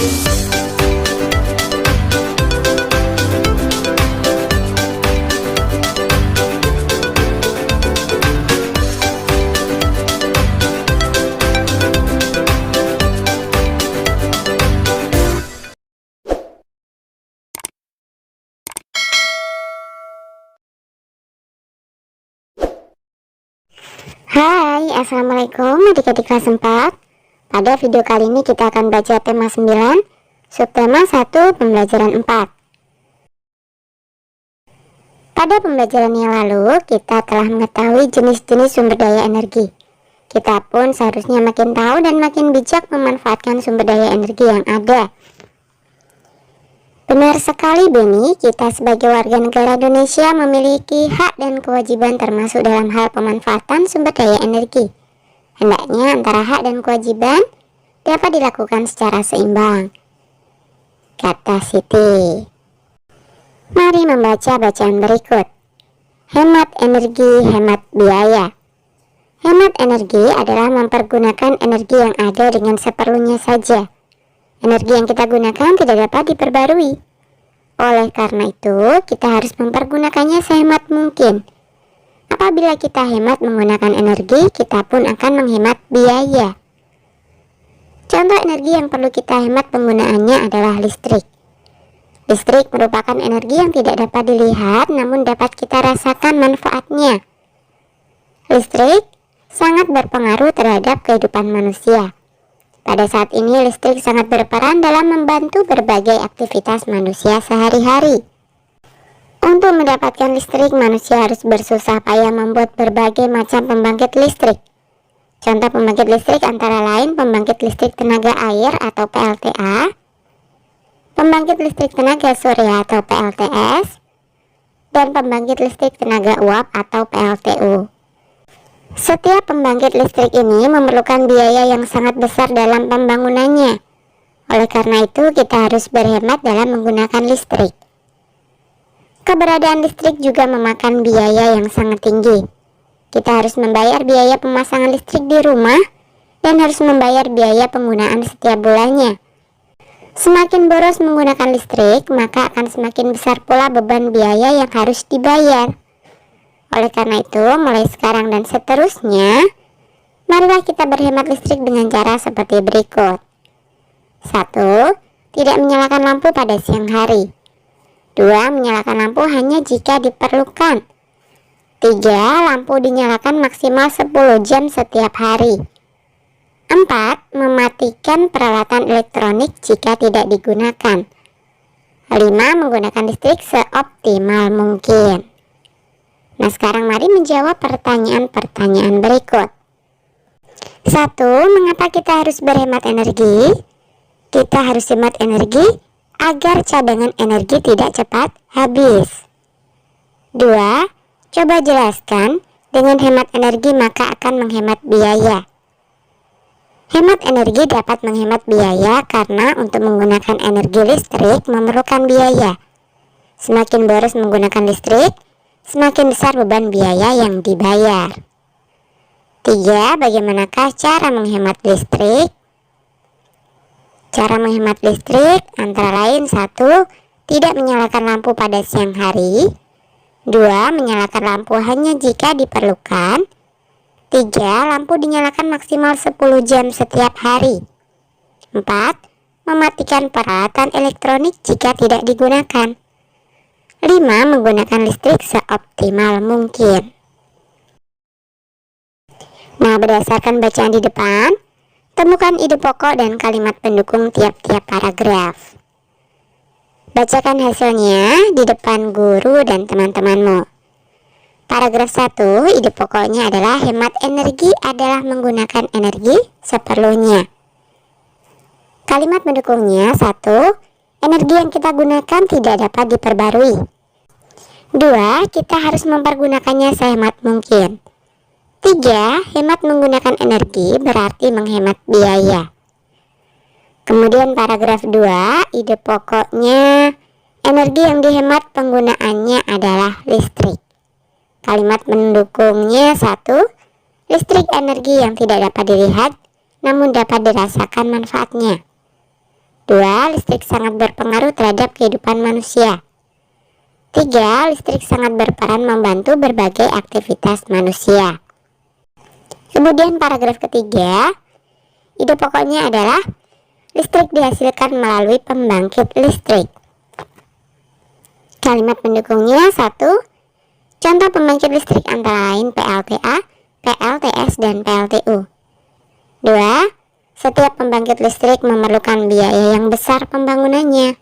Hai, assalamualaikum adik-adik kelas 4. Pada video kali ini kita akan baca tema 9, subtema 1, pembelajaran 4. Pada pembelajaran yang lalu, kita telah mengetahui jenis-jenis sumber daya energi. Kita pun seharusnya makin tahu dan makin bijak memanfaatkan sumber daya energi yang ada. Benar sekali Beni, kita sebagai warga negara Indonesia memiliki hak dan kewajiban termasuk dalam hal pemanfaatan sumber daya energi. Hendaknya antara hak dan kewajiban dapat dilakukan secara seimbang, kata Siti. Mari membaca bacaan berikut. Hemat energi, hemat biaya. Hemat energi adalah mempergunakan energi yang ada dengan seperlunya saja. Energi yang kita gunakan tidak dapat diperbarui. Oleh karena itu, kita harus mempergunakannya sehemat mungkin. Apabila kita hemat menggunakan energi, kita pun akan menghemat biaya. Contoh energi yang perlu kita hemat penggunaannya adalah listrik. Listrik merupakan energi yang tidak dapat dilihat, namun dapat kita rasakan manfaatnya. Listrik sangat berpengaruh terhadap kehidupan manusia. Pada saat ini listrik sangat berperan dalam membantu berbagai aktivitas manusia sehari-hari. Untuk mendapatkan listrik, manusia harus bersusah payah membuat berbagai macam pembangkit listrik. Contoh pembangkit listrik antara lain pembangkit listrik tenaga air atau PLTA, pembangkit listrik tenaga surya atau PLTS, dan pembangkit listrik tenaga uap atau PLTU. Setiap pembangkit listrik ini memerlukan biaya yang sangat besar dalam pembangunannya. Oleh karena itu, kita harus berhemat dalam menggunakan listrik. Keberadaan listrik juga memakan biaya yang sangat tinggi. Kita harus membayar biaya pemasangan listrik di rumah dan harus membayar biaya penggunaan setiap bulannya. Semakin boros menggunakan listrik, maka akan semakin besar pula beban biaya yang harus dibayar. Oleh karena itu, mulai sekarang dan seterusnya, marilah kita berhemat listrik dengan cara seperti berikut. 1. Tidak menyalakan lampu pada siang hari. 2. Menyalakan lampu hanya jika diperlukan. 3. Lampu dinyalakan maksimal 10 jam setiap hari. 4. Mematikan peralatan elektronik jika tidak digunakan. 5. Menggunakan listrik seoptimal mungkin. Nah, sekarang mari menjawab pertanyaan-pertanyaan berikut. 1. Mengapa kita harus berhemat energi? Kita harus hemat energi agar cadangan energi tidak cepat habis. 2. Coba jelaskan, dengan hemat energi maka akan menghemat biaya. Hemat energi dapat menghemat biaya karena untuk menggunakan energi listrik memerlukan biaya. Semakin boros menggunakan listrik, semakin besar beban biaya yang dibayar. 3. Bagaimanakah cara menghemat listrik? Cara menghemat listrik antara lain 1. Tidak menyalakan lampu pada siang hari. 2. Menyalakan lampu hanya jika diperlukan. 3. Lampu dinyalakan maksimal 10 jam setiap hari. 4. Mematikan peralatan elektronik jika tidak digunakan. 5. Menggunakan listrik seoptimal mungkin. Nah, berdasarkan bacaan di depan, temukan ide pokok dan kalimat pendukung tiap-tiap paragraf. Bacakan hasilnya di depan guru dan teman-temanmu. Paragraf 1, ide pokoknya adalah hemat energi adalah menggunakan energi seperlunya. Kalimat pendukungnya 1. Energi yang kita gunakan tidak dapat diperbarui. 2. Kita harus mempergunakannya sehemat mungkin. 3. Hemat menggunakan energi berarti menghemat biaya. Kemudian paragraf 2, ide pokoknya energi yang dihemat penggunaannya adalah listrik. Kalimat pendukungnya 1. Listrik energi yang tidak dapat dilihat namun dapat dirasakan manfaatnya. 2. Listrik sangat berpengaruh terhadap kehidupan manusia. 3. Listrik sangat berperan membantu berbagai aktivitas manusia. Kemudian paragraf ketiga, ide pokoknya adalah listrik dihasilkan melalui pembangkit listrik. Kalimat pendukungnya: 1. Contoh pembangkit listrik antara lain PLTA, PLTS, dan PLTU. 2. Setiap pembangkit listrik memerlukan biaya yang besar pembangunannya.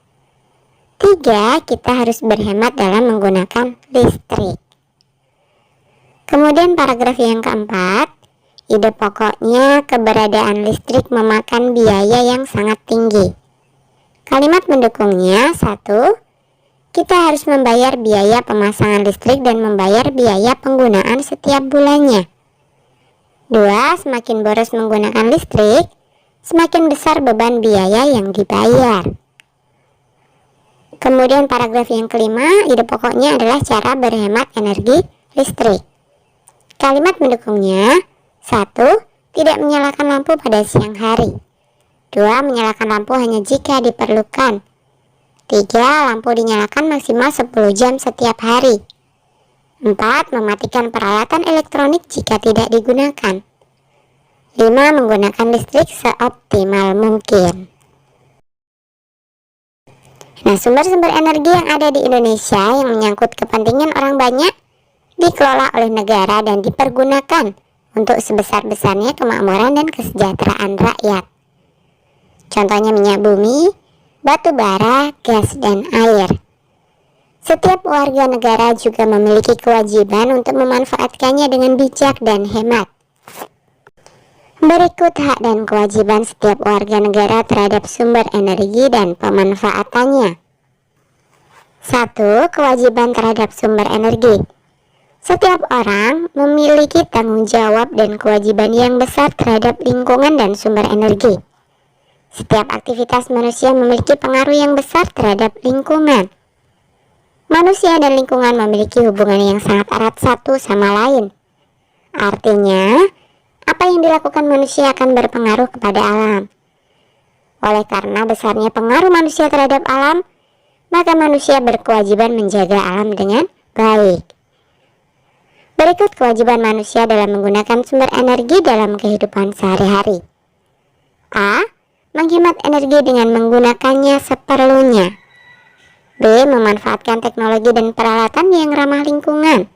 3. Kita harus berhemat dalam menggunakan listrik. Kemudian paragraf yang keempat, ide pokoknya keberadaan listrik memakan biaya yang sangat tinggi. Kalimat mendukungnya: 1. Kita harus membayar biaya pemasangan listrik dan membayar biaya penggunaan setiap bulannya. 2. Semakin boros menggunakan listrik, semakin besar beban biaya yang dibayar. Kemudian paragraf yang kelima, ide pokoknya adalah cara berhemat energi listrik. Kalimat mendukungnya: 1. Tidak menyalakan lampu pada siang hari. 2. Menyalakan lampu hanya jika diperlukan. 3. Lampu dinyalakan maksimal 10 jam setiap hari. 4. Mematikan peralatan elektronik jika tidak digunakan. 5. Menggunakan listrik seoptimal mungkin. Nah, sumber-sumber energi yang ada di Indonesia yang menyangkut kepentingan orang banyak dikelola oleh negara dan dipergunakan untuk sebesar-besarnya kemakmuran dan kesejahteraan rakyat. Contohnya minyak bumi, batu bara, gas, dan air. Setiap warga negara juga memiliki kewajiban untuk memanfaatkannya dengan bijak dan hemat. Berikut hak dan kewajiban setiap warga negara terhadap sumber energi dan pemanfaatannya. 1. Kewajiban terhadap sumber energi. Setiap orang memiliki tanggung jawab dan kewajiban yang besar terhadap lingkungan dan sumber energi. Setiap aktivitas manusia memiliki pengaruh yang besar terhadap lingkungan. Manusia dan lingkungan memiliki hubungan yang sangat erat satu sama lain. Artinya, apa yang dilakukan manusia akan berpengaruh kepada alam. Oleh karena besarnya pengaruh manusia terhadap alam, maka manusia berkewajiban menjaga alam dengan baik. Berikut kewajiban manusia dalam menggunakan sumber energi dalam kehidupan sehari-hari. A. Menghemat energi dengan menggunakannya seperlunya. B. Memanfaatkan teknologi dan peralatan yang ramah lingkungan.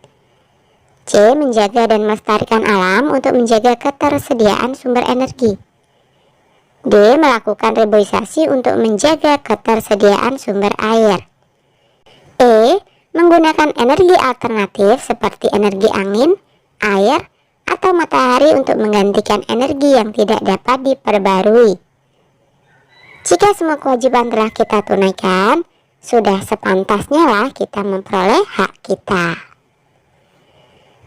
C. Menjaga dan melestarikan alam untuk menjaga ketersediaan sumber energi. D. Melakukan reboisasi untuk menjaga ketersediaan sumber air. E. Menggunakan energi alternatif seperti energi angin, air, atau matahari untuk menggantikan energi yang tidak dapat diperbarui. Jika semua kewajiban telah kita tunaikan, sudah sepantasnya lah kita memperoleh hak kita.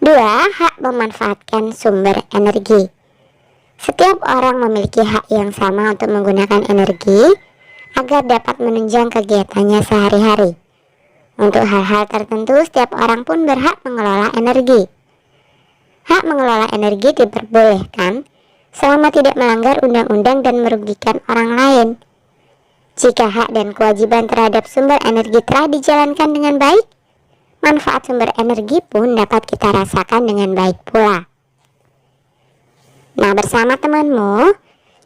2. Hak memanfaatkan sumber energi. Setiap orang memiliki hak yang sama untuk menggunakan energi agar dapat menunjang kegiatannya sehari-hari. Untuk hal-hal tertentu, setiap orang pun berhak mengelola energi. Hak mengelola energi diperbolehkan selama tidak melanggar undang-undang dan merugikan orang lain. Jika hak dan kewajiban terhadap sumber energi telah dijalankan dengan baik, manfaat sumber energi pun dapat kita rasakan dengan baik pula. Nah, bersama temanmu,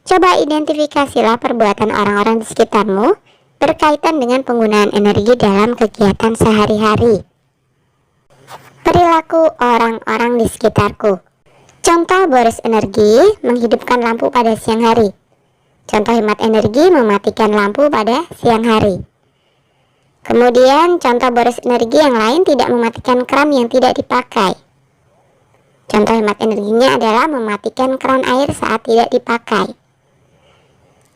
coba identifikasilah perbuatan orang-orang di sekitarmu berkaitan dengan penggunaan energi dalam kegiatan sehari-hari. Perilaku orang-orang di sekitarku. Contoh boros energi, menghidupkan lampu pada siang hari. Contoh hemat energi, mematikan lampu pada siang hari. Kemudian contoh boros energi yang lain, tidak mematikan keran yang tidak dipakai. Contoh hemat energinya adalah mematikan keran air saat tidak dipakai.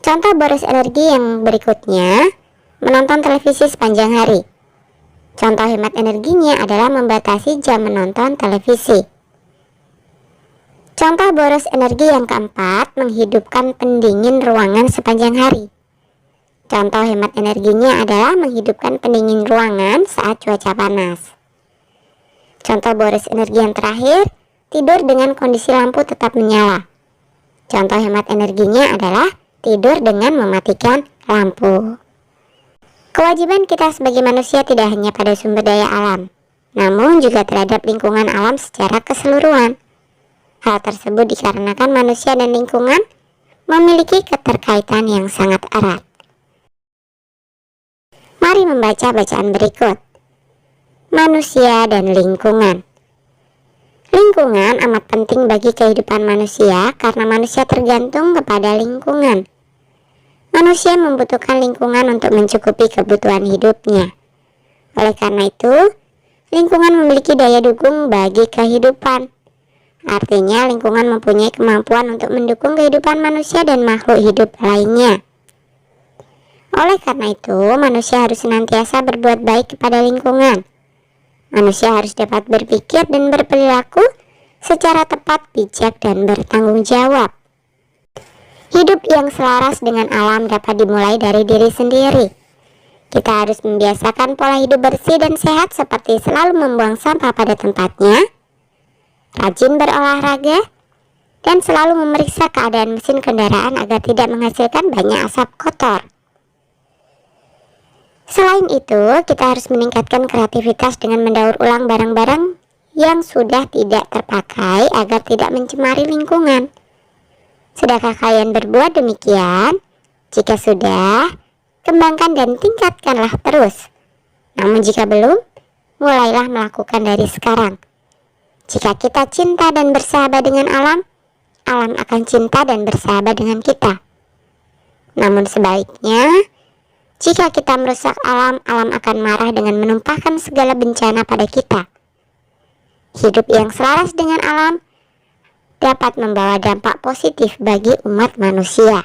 Contoh boros energi yang berikutnya, menonton televisi sepanjang hari. Contoh hemat energinya adalah membatasi jam menonton televisi. Contoh boros energi yang keempat, menghidupkan pendingin ruangan sepanjang hari. Contoh hemat energinya adalah menghidupkan pendingin ruangan saat cuaca panas. Contoh boros energi yang terakhir, tidur dengan kondisi lampu tetap menyala. Contoh hemat energinya adalah tidur dengan mematikan lampu. Kewajiban kita sebagai manusia tidak hanya pada sumber daya alam, namun juga terhadap lingkungan alam secara keseluruhan. Hal tersebut dikarenakan manusia dan lingkungan memiliki keterkaitan yang sangat erat. Mari membaca bacaan berikut. Manusia dan lingkungan. Lingkungan amat penting bagi kehidupan manusia karena manusia tergantung kepada lingkungan. Manusia membutuhkan lingkungan untuk mencukupi kebutuhan hidupnya. Oleh karena itu, lingkungan memiliki daya dukung bagi kehidupan. Artinya, lingkungan mempunyai kemampuan untuk mendukung kehidupan manusia dan makhluk hidup lainnya. Oleh karena itu, manusia harus senantiasa berbuat baik kepada lingkungan. Manusia harus dapat berpikir dan berperilaku secara tepat, bijak, dan bertanggung jawab. Hidup yang selaras dengan alam dapat dimulai dari diri sendiri. Kita harus membiasakan pola hidup bersih dan sehat seperti selalu membuang sampah pada tempatnya, rajin berolahraga, dan selalu memeriksa keadaan mesin kendaraan agar tidak menghasilkan banyak asap kotor. Selain itu, kita harus meningkatkan kreativitas dengan mendaur ulang barang-barang yang sudah tidak terpakai agar tidak mencemari lingkungan. Sudahkah kalian berbuat demikian? Jika sudah, kembangkan dan tingkatkanlah terus. Namun jika belum, mulailah melakukan dari sekarang. Jika kita cinta dan bersahabat dengan alam, alam akan cinta dan bersahabat dengan kita. Namun sebaliknya, jika kita merusak alam, alam akan marah dengan menumpahkan segala bencana pada kita. Hidup yang selaras dengan alam dapat membawa dampak positif bagi umat manusia.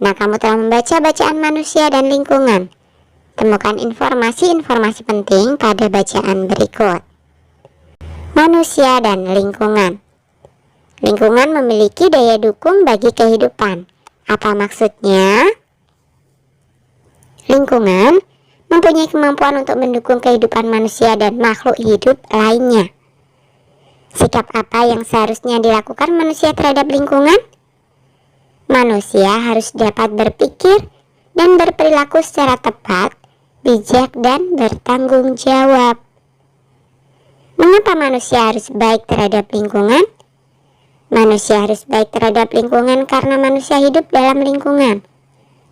Nah, kamu telah membaca bacaan manusia dan lingkungan. Temukan informasi-informasi penting pada bacaan berikut. Manusia dan lingkungan. Lingkungan memiliki daya dukung bagi kehidupan. Apa maksudnya? Lingkungan mempunyai kemampuan untuk mendukung kehidupan manusia dan makhluk hidup lainnya. Sikap apa yang seharusnya dilakukan manusia terhadap lingkungan? Manusia harus dapat berpikir dan berperilaku secara tepat, bijak, dan bertanggung jawab. Mengapa manusia harus baik terhadap lingkungan? Manusia harus baik terhadap lingkungan karena manusia hidup dalam lingkungan.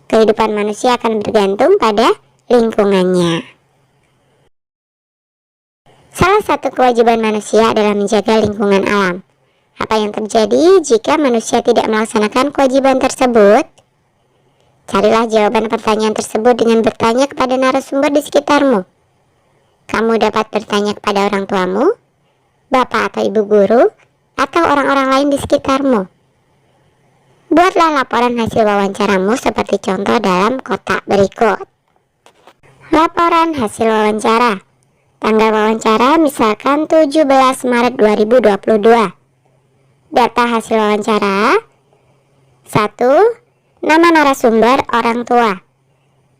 Kehidupan manusia akan bergantung pada lingkungannya. Salah satu kewajiban manusia adalah menjaga lingkungan alam. Apa yang terjadi jika manusia tidak melaksanakan kewajiban tersebut? Carilah jawaban pertanyaan tersebut dengan bertanya kepada narasumber di sekitarmu. Kamu dapat bertanya kepada orang tuamu, bapak atau ibu guru, atau orang-orang lain di sekitarmu. Buatlah laporan hasil wawancaramu seperti contoh dalam kotak berikut. Laporan hasil wawancara. Tanggal wawancara misalkan 17 Maret 2022. Data hasil wawancara. 1. Nama narasumber orang tua.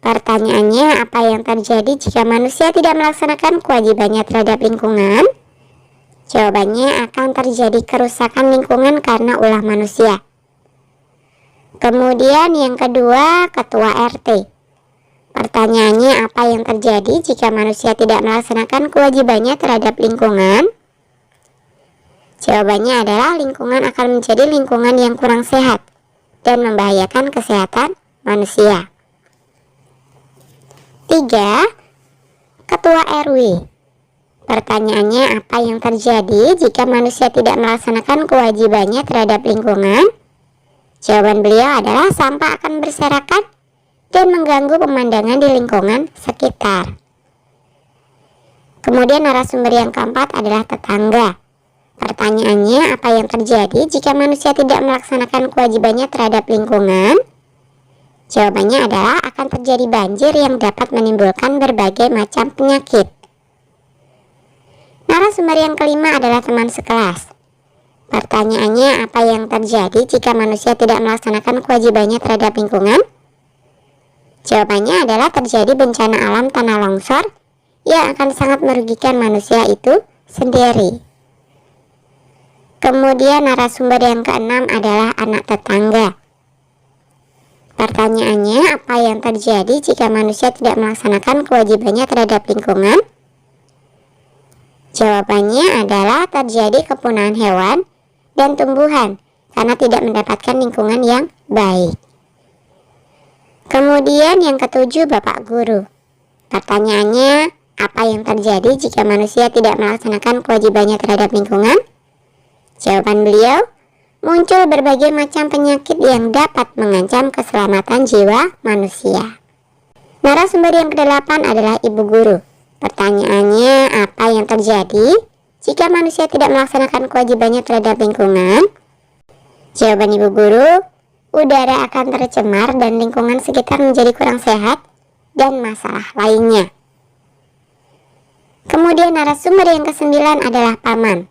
Pertanyaannya, apa yang terjadi jika manusia tidak melaksanakan kewajibannya terhadap lingkungan? Jawabannya, akan terjadi kerusakan lingkungan karena ulah manusia. Kemudian yang kedua, ketua RT. Pertanyaannya, apa yang terjadi jika manusia tidak melaksanakan kewajibannya terhadap lingkungan? Jawabannya adalah lingkungan akan menjadi lingkungan yang kurang sehat dan membahayakan kesehatan manusia. 3. Ketua RW. Pertanyaannya, apa yang terjadi jika manusia tidak melaksanakan kewajibannya terhadap lingkungan? Jawaban beliau adalah sampah akan berserakan dan mengganggu pemandangan di lingkungan sekitar. Kemudian narasumber yang keempat adalah tetangga. Pertanyaannya, apa yang terjadi jika manusia tidak melaksanakan kewajibannya terhadap lingkungan? Jawabannya adalah akan terjadi banjir yang dapat menimbulkan berbagai macam penyakit. Narasumber yang kelima adalah teman sekelas. Pertanyaannya, apa yang terjadi jika manusia tidak melaksanakan kewajibannya terhadap lingkungan? Jawabannya adalah terjadi bencana alam tanah longsor yang akan sangat merugikan manusia itu sendiri. Kemudian narasumber yang keenam adalah anak tetangga. Pertanyaannya, apa yang terjadi jika manusia tidak melaksanakan kewajibannya terhadap lingkungan? Jawabannya adalah terjadi kepunahan hewan dan tumbuhan karena tidak mendapatkan lingkungan yang baik. Kemudian yang ketujuh, Bapak Guru. Pertanyaannya, apa yang terjadi jika manusia tidak melaksanakan kewajibannya terhadap lingkungan? Jawaban beliau, muncul berbagai macam penyakit yang dapat mengancam keselamatan jiwa manusia. Narasumber yang ke-8 adalah Ibu Guru. Pertanyaannya, apa yang terjadi jika manusia tidak melaksanakan kewajibannya terhadap lingkungan? Jawaban Ibu Guru, udara akan tercemar dan lingkungan sekitar menjadi kurang sehat dan masalah lainnya. Kemudian narasumber yang ke-9 adalah Paman.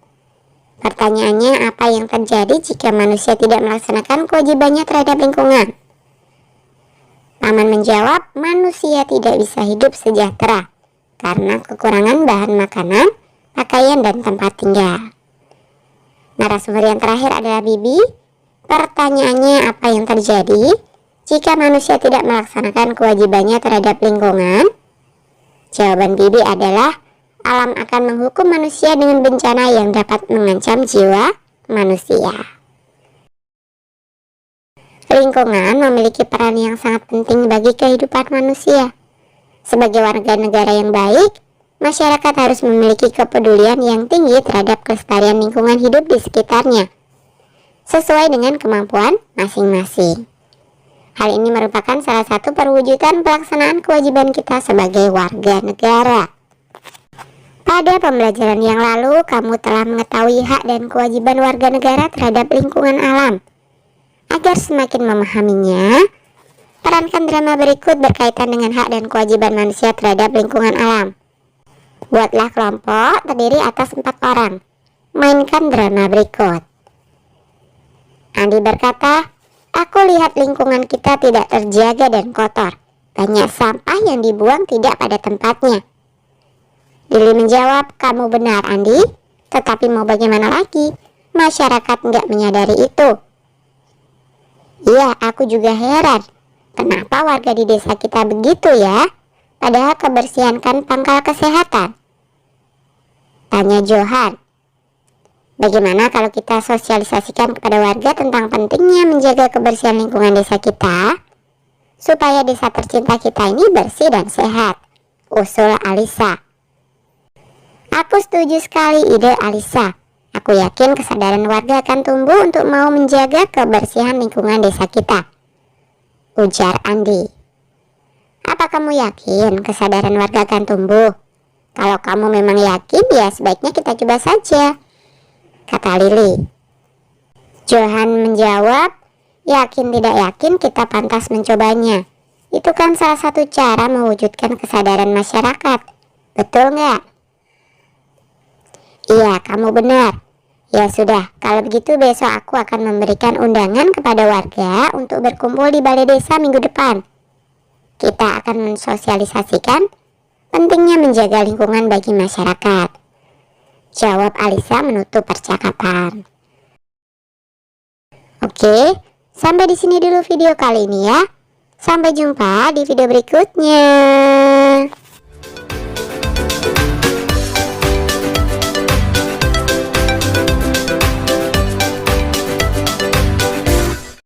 Pertanyaannya, apa yang terjadi jika manusia tidak melaksanakan kewajibannya terhadap lingkungan? Paman menjawab, manusia tidak bisa hidup sejahtera karena kekurangan bahan makanan, pakaian, dan tempat tinggal. Narasumber yang terakhir adalah Bibi. Pertanyaannya, apa yang terjadi jika manusia tidak melaksanakan kewajibannya terhadap lingkungan? Jawaban Bibi adalah, alam akan menghukum manusia dengan bencana yang dapat mengancam jiwa manusia. Lingkungan memiliki peran yang sangat penting bagi kehidupan manusia. Sebagai warga negara yang baik, masyarakat harus memiliki kepedulian yang tinggi terhadap kelestarian lingkungan hidup di sekitarnya, sesuai dengan kemampuan masing-masing. Hal ini merupakan salah satu perwujudan pelaksanaan kewajiban kita sebagai warga negara. Pada pembelajaran yang lalu, kamu telah mengetahui hak dan kewajiban warga negara terhadap lingkungan alam. Agar semakin memahaminya, perankan drama berikut berkaitan dengan hak dan kewajiban manusia terhadap lingkungan alam. Buatlah kelompok terdiri atas 4 orang. Mainkan drama berikut. Andi berkata, aku lihat lingkungan kita tidak terjaga dan kotor. Banyak sampah yang dibuang tidak pada tempatnya. Lili menjawab, kamu benar Andi, tetapi mau bagaimana lagi? Masyarakat nggak menyadari itu. Iya, aku juga heran. Kenapa warga di desa kita begitu ya? Padahal kebersihan kan pangkal kesehatan. Tanya Johan. Bagaimana kalau kita sosialisasikan kepada warga tentang pentingnya menjaga kebersihan lingkungan desa kita, supaya desa tercinta kita ini bersih dan sehat? Usul Alisa. Aku setuju sekali ide Alisa. Aku yakin kesadaran warga akan tumbuh untuk mau menjaga kebersihan lingkungan desa kita. Ujar Andi. Apa kamu yakin kesadaran warga akan tumbuh? Kalau kamu memang yakin, ya sebaiknya kita coba saja, kata Lili. Johan menjawab, yakin tidak yakin kita pantas mencobanya. Itu kan salah satu cara mewujudkan kesadaran masyarakat. Betul nggak? Iya, kamu benar. Ya sudah, kalau begitu besok aku akan memberikan undangan kepada warga untuk berkumpul di balai desa minggu depan. Kita akan mensosialisasikan pentingnya menjaga lingkungan bagi masyarakat. Jawab Alisa menutup percakapan. Oke, sampai di sini dulu video kali ini ya. Sampai jumpa di video berikutnya.